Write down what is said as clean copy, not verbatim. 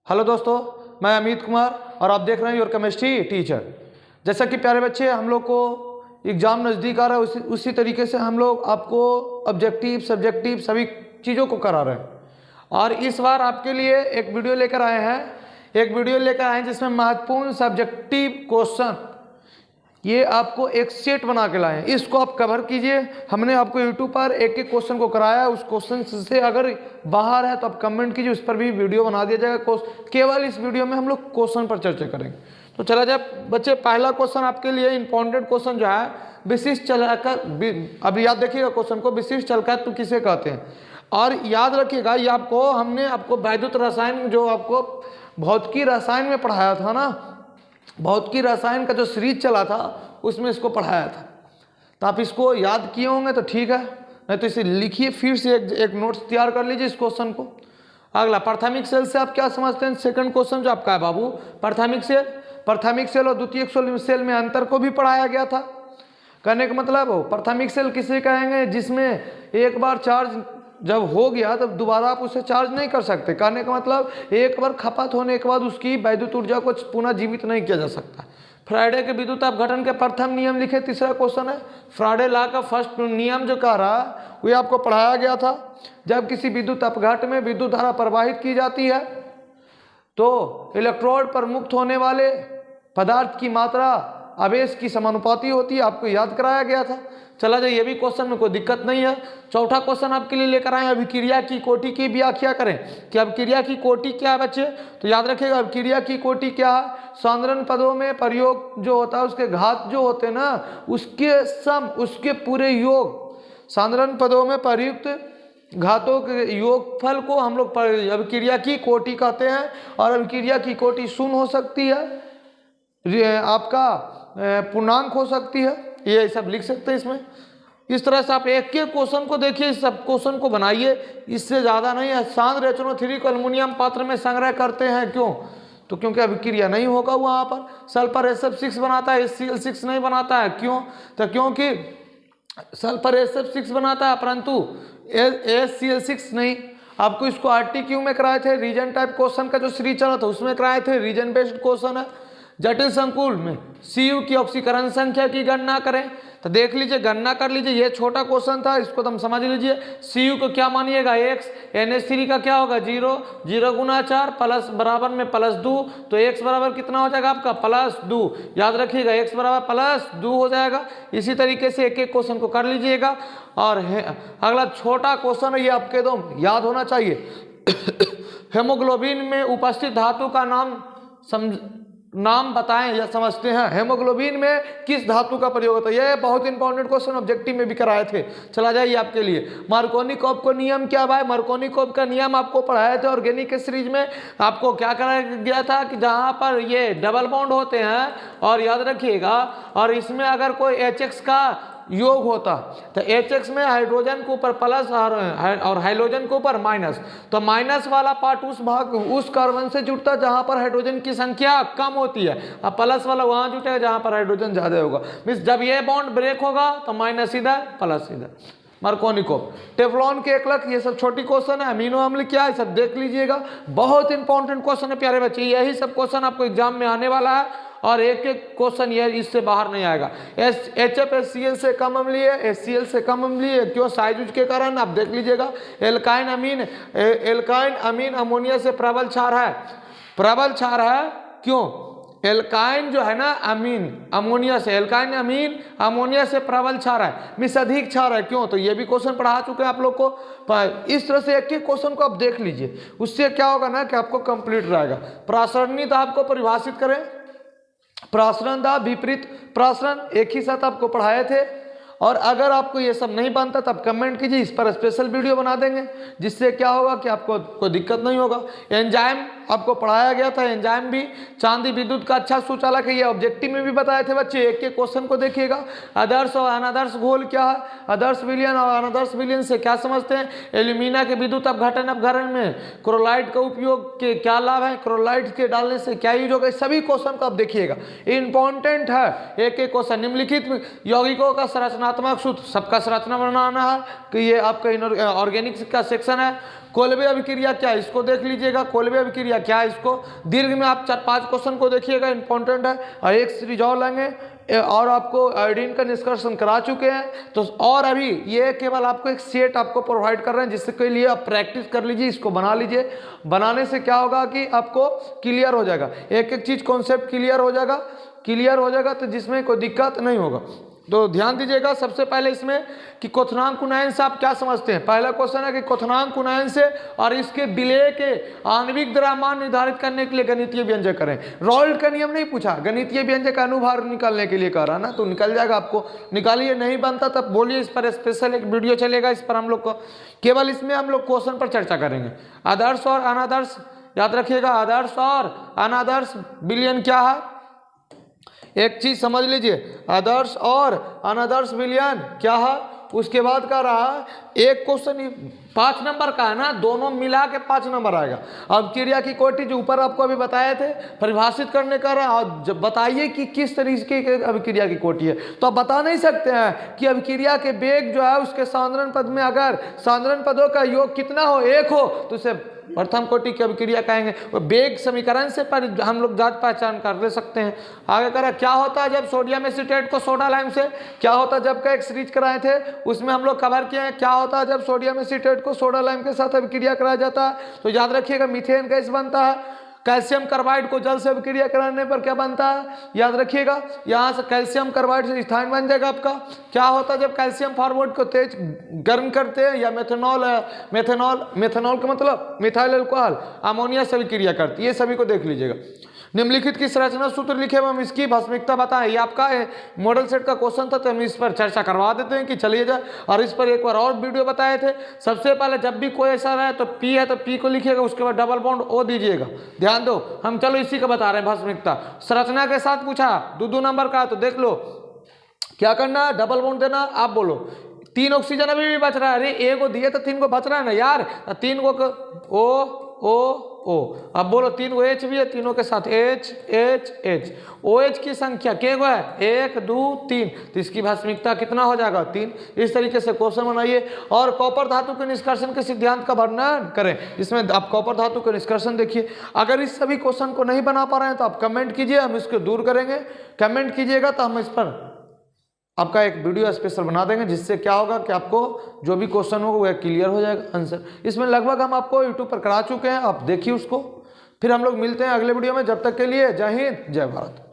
Hello दोस्तों, मैं अमित कुमार और आप देख रहे हैं योर केमिस्ट्री टीचर। जैसा कि प्यारे बच्चे, हम लोग को एग्ज़ाम नज़दीक आ रहा है, उसी तरीके से हम लोग आपको ऑब्जेक्टिव सब्जेक्टिव सभी चीज़ों को करा रहे हैं। और इस बार आपके लिए एक वीडियो लेकर आए हैं जिसमें महत्वपूर्ण सब्जेक्टिव क्वेश्चन ये आपको एक सेट बना के लाए हैं। इसको आप कवर कीजिए। हमने आपको यूट्यूब पर एक एक क्वेश्चन को कराया, उस क्वेश्चन से अगर बाहर है तो आप कमेंट कीजिए, उस पर भी वीडियो बना दिया जाएगा। केवल इस वीडियो में हम लोग क्वेश्चन पर चर्चा करेंगे। तो चला जाए बच्चे, पहला क्वेश्चन आपके लिए इंपॉर्टेंट क्वेश्चन जो है, विशिष्ट चालकत्व। अब याद रखिएगा क्वेश्चन को, विशिष्ट चालकत्व किसे कहते हैं। और याद रखिएगा ये हमने आपको वैद्युत रसायन, जो आपको भौतिकी रसायन में पढ़ाया था ना, भौतिकी रसायन का जो सीरीज चला था उसमें इसको पढ़ाया था। तो आप इसको याद किए होंगे तो ठीक है, नहीं तो इसे लिखिए, फिर से एक नोट्स तैयार कर लीजिए इस क्वेश्चन को। अगला, प्राथमिक सेल से आप क्या समझते हैं। सेकंड क्वेश्चन जो आपका है बाबू, प्राथमिक सेल और द्वितीयक सेल में अंतर को भी पढ़ाया गया था। कहने का मतलब हो, प्राथमिक सेल किसे कहेंगे, जिसमें एक बार चार्ज जब हो गया तब दोबारा आप उसे चार्ज नहीं कर सकते। कहने का मतलब एक बार खपत होने के बाद उसकी वैद्युत ऊर्जा को पुनः जीवित नहीं किया जा सकता। फ्राइडे के विद्युत अपघटन के प्रथम नियम लिखे, तीसरा क्वेश्चन है। फ्राइडे लॉ का फर्स्ट नियम जो कह रहा वो आपको पढ़ाया गया था। जब किसी विद्युत अपघटन में विद्युत धारा प्रवाहित की जाती है तो इलेक्ट्रोड पर मुक्त होने वाले पदार्थ की मात्रा आवेश की समानुपाती होती है, आपको याद कराया गया था। चला जाए, ये भी क्वेश्चन में कोई दिक्कत नहीं है। चौथा क्वेश्चन आपके लिए लेकर आए, अभिक्रिया की कोटि की व्याख्या करें कि अभिक्रिया की कोटि क्या है बच्चे। तो याद रखिएगा अभिक्रिया की कोटि क्या है। सांद्रण पदों में प्रयोग जो होता है उसके घात जो होते हैं ना, उसके पूरे योग, सांद्रण पदों में प्रयुक्त घातों के योगफल को हम लोग अभिक्रिया की कोटि कहते हैं। और अभिक्रिया की कोटि शून्य हो सकती है, आपका पूर्णांक हो सकती है, ये सब लिख सकते हैं इसमें। इस तरह से आप एक एक क्वेश्चन को देखिए, सब क्वेश्चन को बनाइए, इससे ज़्यादा नहीं है। सांद्र HNO3 को एल्युमिनियम पात्र में संग्रह करते हैं, क्यों? तो क्योंकि अभिक्रिया नहीं होगा वहाँ पर। सल्फर SF6 बनाता है, HCl6 नहीं बनाता है, क्यों? तो क्योंकि सल्फर SF6 बनाता है परंतु HCl6 नहीं। आपको इसको RTQ में कराए थे, रीजन टाइप क्वेश्चन का जो सीरीज चला था उसमें कराए थे, रीजन बेस्ड क्वेश्चन है। जटिल संकुल में Cu की ऑक्सीकरण संख्या की गणना करें, तो देख लीजिए, गणना कर लीजिए। ये छोटा क्वेश्चन था, इसको तुम समझ लीजिए। Cu को क्या मानिएगा, x, NH3 का क्या होगा 0, 0 गुना 4 प्लस बराबर में +2, तो x बराबर कितना हो जाएगा आपका +2। याद रखिएगा x बराबर +2 हो जाएगा। इसी तरीके से एक एक क्वेश्चन को कर लीजिएगा। और अगला छोटा क्वेश्चन है, ये आपके दो याद होना चाहिए। हेमोग्लोबिन में उपस्थित धातु का नाम बताएं या समझते हैं। हेमोग्लोबिन में किस धातु का प्रयोग होता है, यह बहुत इंपॉर्टेंट क्वेश्चन ऑब्जेक्टिव में भी कराए थे। चला जाइए आपके लिए, मार्कोनिकॉफ का नियम क्या भाई। मार्कोनिकॉफ का नियम आपको पढ़ाए थे ऑर्गेनिक के सीरीज में। आपको क्या कराया गया था कि जहां पर ये डबल बॉन्ड होते हैं, और याद रखिएगा, और इसमें अगर कोई HX का योग होता तो HX में हाइड्रोजन के ऊपर प्लस और हाइड्रोजन के ऊपर माइनस, तो माइनस वाला पार्ट उस कार्बन से जुड़ता जहां पर हाइड्रोजन की संख्या कम होती है, और प्लस वाला वहां जुटेगा जहां पर हाइड्रोजन ज्यादा होगा। मीन्स जब ये बॉन्ड ब्रेक होगा तो माइनस इधर प्लस इधर। मार्कोनिकॉफ, टेफ्लॉन के एकलक, ये सब छोटी क्वेश्चन है। अमीनो अम्ल क्या है, सब देख लीजिएगा, बहुत इंपॉर्टेंट क्वेश्चन है प्यारे बच्चे। यही सब क्वेश्चन आपको एग्जाम में आने वाला है, और एक एक क्वेश्चन ये इससे बाहर नहीं आएगा। HF HCl से कम अम्लीय, HCl से कम अम्लीय, क्यों? साइज के कारण आप देख लीजिएगा। एल्काइन अमीन अमोनिया से प्रबल क्षार है, क्यों? एल्काइन जो है ना अमीन अमोनिया से, एल्काइन अमीन अमोनिया से प्रबल क्षार है, मिस अधिक क्षार है, क्यों? तो ये भी क्वेश्चन पढ़ा चुके हैं आप लोग को। इस तरह से एक एक क्वेश्चन को आप देख लीजिए, उससे क्या होगा ना कि आपको कंप्लीट रहेगा। प्रासरणित आपको परिभाषित करें, प्रासरण दाब, विपरीत प्रासरण, एक ही साथ आपको पढ़ाए थे। और अगर आपको ये सब नहीं बनता तब कमेंट कीजिए, इस पर स्पेशल वीडियो बना देंगे, जिससे क्या होगा कि आपको कोई दिक्कत नहीं होगा। एंजाइम आपको पढ़ाया गया था, एंजाइम भी। चांदी विद्युत का अच्छा सुचालक है, ये ऑब्जेक्टिव में भी बताए थे बच्चे। एक एक क्वेश्चन को देखिएगा। आदर्श और अनादर्श घोल क्या है, आदर्श विलयन और अनादर्श विलयन से क्या समझते हैं। एल्यूमिना के विद्युत अपघटन में क्लोराइड का उपयोग के क्या लाभ है, क्लोराइड के डालने से क्या यूज होगा, सभी क्वेश्चन को आप देखिएगा, इंपॉर्टेंट है एक एक क्वेश्चन। निम्नलिखित यौगिकों का संरचनात्मक सूत्र, सबका संरचना बनाना है कि ये आपका ऑर्गेनिक्स का सेक्शन है। कोलबे अभिक्रिया क्या है इसको देख लीजिएगा, कोलबे अभिक्रिया क्या है इसको। दीर्घ में आप 4-5 क्वेश्चन को देखिएगा, इंपॉर्टेंट है। और एक सीरीज और लेंगे और आपको आयोडीन का निष्कर्षण करा चुके हैं तो, और अभी ये केवल आपको एक सेट आपको प्रोवाइड कर रहे हैं जिसके लिए आप प्रैक्टिस कर लीजिए, इसको बना लीजिए। बनाने से क्या होगा कि आपको क्लियर हो जाएगा, एक एक चीज कॉन्सेप्ट क्लियर हो जाएगा तो जिसमें कोई दिक्कत नहीं होगा। तो ध्यान दीजिएगा सबसे पहले इसमें कि क्वथनांक उन्नयन से आप क्या समझते हैं। पहला क्वेश्चन है कि क्वथनांक उन्नयन से और इसके विलेय के आणविक द्रव्यमान निर्धारित करने के लिए गणितीय व्यंजक करें। रॉल्ट का नियम नहीं पूछा, गणितीय व्यंजक अनुभार निकालने के लिए कह रहा ना, तो निकल जाएगा आपको। निकालिए, नहीं बनता तब बोलिए, इस पर स्पेशल एक वीडियो चलेगा, इस पर हम लोग को केवल इसमें हम लोग क्वेश्चन पर चर्चा करेंगे। आदर्श और अनादर्श याद रखिएगा, आदर्श और अनादर्श विलयन क्या है, एक चीज समझ लीजिए, आदर्श और अनादर्श विलयन क्या है। उसके बाद का रहा एक क्वेश्चन 5 नंबर का है ना, दोनों मिला के 5 नंबर आएगा। अभिक्रिया की कोटि जो ऊपर आपको अभी बताए थे परिभाषित करने का रहा, और जब बताइए कि किस तरीके की अभिक्रिया की कोटि है, तो आप बता नहीं सकते हैं कि अभिक्रिया के वेग जो है उसके सांद्रण पद में अगर सांद्रण पदों का योग कितना हो, 1 हो, तो उसे प्रथम कोटि की अभिक्रिया कहेंगे। वेग समीकरण से पर हम लोग जांच पहचान कर ले सकते हैं। आगे करा क्या होता है जब सोडियम एसीटेट को सोडा लाइम से, क्या होता है जब का एक सीरीज कराए थे उसमें हम लोग कवर किए हैं, क्या होता है जब सोडियम एसीटेट को सोडा लाइम के साथ अभिक्रिया कराया जाता है। तो याद रखिएगा मीथेन गैस बनता है, कैल्शियम कार्बाइड को जल से अभिक्रिया कराने पर क्या बनता है, याद रखिएगा, यहाँ से कैल्शियम कार्बाइड से इथाइन बन जाएगा आपका। क्या होता है जब कैल्शियम फॉर्वर्ड को तेज गर्म करते हैं या मेथनॉल का मतलब मिथाइल अल्कोहल अमोनिया से अभिक्रिया करती है, ये सभी को देख लीजिएगा। निम्नलिखित की संरचना सूत्र लिखे हम इसकी भस्मिकता बताएं। ये आपका मॉडल सेट का क्वेश्चन था, तो हम इस पर चर्चा करवा देते हैं कि चलिए जाए। और इस पर एक बार और वीडियो बताए थे। सबसे पहले जब भी कोई ऐसा रहे तो पी है तो पी को लिखिएगा, उसके बाद डबल बॉन्ड ओ दीजिएगा। ध्यान दो, हम चलो इसी का बता रहे हैं भस्मिकता। संरचना के साथ पूछा 2-2 नंबर का, तो देख लो क्या करना, डबल बॉन्ड देना। आप बोलो 3 ऑक्सीजन अभी भी बच रहा है, अरे ए को दिए तो 3 को बच रहा है ना यार, 3 को ओ। अब बोलो 3 OH भी है, तीनों के साथ H। OH की संख्या के गो है 1 2 3, तो इसकी भस्मिकता कितना हो जाएगा 3। इस तरीके से क्वेश्चन बनाइए। और कॉपर धातु के निष्कर्षण के सिद्धांत का वर्णन करें। इसमें आप कॉपर धातु के निष्कर्षण देखिए। अगर इस सभी क्वेश्चन को नहीं बना पा रहे हैं तो आप कमेंट कीजिए, हम इसको दूर करेंगे। कमेंट कीजिएगा तो हम इस पर आपका एक वीडियो स्पेशल बना देंगे, जिससे क्या होगा कि आपको जो भी क्वेश्चन होगा वह क्लियर हो जाएगा आंसर। इसमें लगभग हम आपको यूट्यूब पर करा चुके हैं, आप देखिए उसको। फिर हम लोग मिलते हैं अगले वीडियो में, जब तक के लिए जय हिंद जय भारत।